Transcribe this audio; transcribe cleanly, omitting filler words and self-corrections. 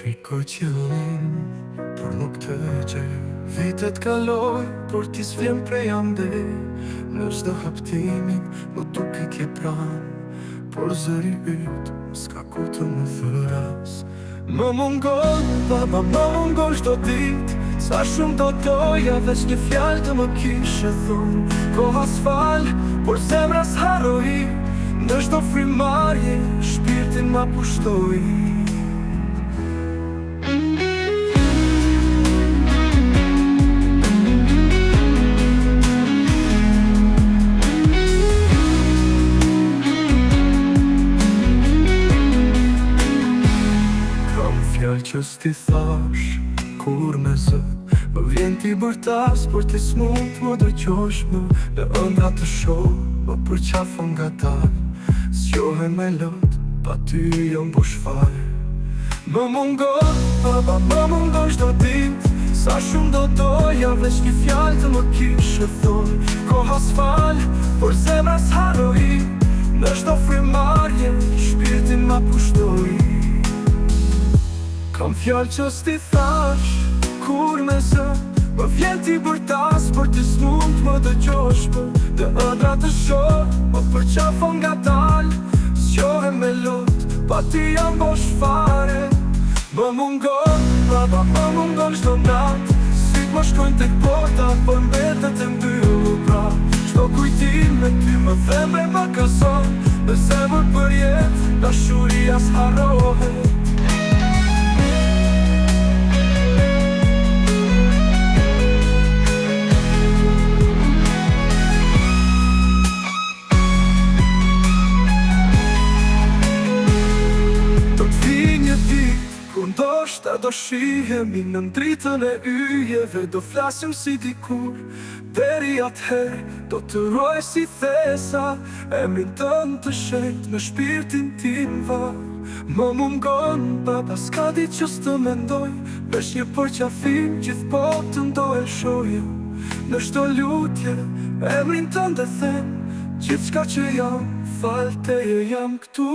Shikoj qëllin, por nuk të gjej. Vitet kaloj, por ti s'vjen prej ande. Në çdo haptimin, më duke ke pran. Por zëri yt, s'ka ku të më thëras. Më mungon, baba, më mungon çdo dit. Sa shumë do doja, veç një fjalë të më kishe thon. Koha s'fal, por zemra s'harroi. Në çdo frimarje, shpirtin ma pushtoi. Që s'ti thash, kur me zë më vjen t'i bërtas, por ti s'mund më dëgjosh më. Në ëndra të shoh, më përqafon nga tal. S'johen me lot, pa ty jom bush fal. Më mungon, baba, më mungon çdo dit. Sa shumë do doja, veç një fjalë të më kishe thon. Koha s'fal, por zemra s'harroi. Në çdo frimarje, shpirtin ma pushtoi. Kam fjallë që s'ti thash, kur me zë më vjen t'i bërtas, por ti s'mund më dëgjosh më. Të ëndra të shoh, më përqafon nga dal. S'johem me lot, pa ti jam bosh fare. Më mungon, baba, më mungon çdo nat. Syt më shkojnë tek porta, por mbetet e mbyllur pra. Çdo kujtim me ty më themre më këson. Në zemër për jet, dashuria s'harrohet. Ndoshta do shihemi në dritën e yjeve. Do flasim si dikur. Deri atëherë do të ruaj si thesa. Emrin tënd të shenjt në shpirtin tim va. Më mungon, baba, s'ka ditë që s'të mendoj. Veç një përqafim, gjithë botën do e shohja. Në çdo lutje, emrin tënd e them. Gjithçka që jam, fal teje jam këtu.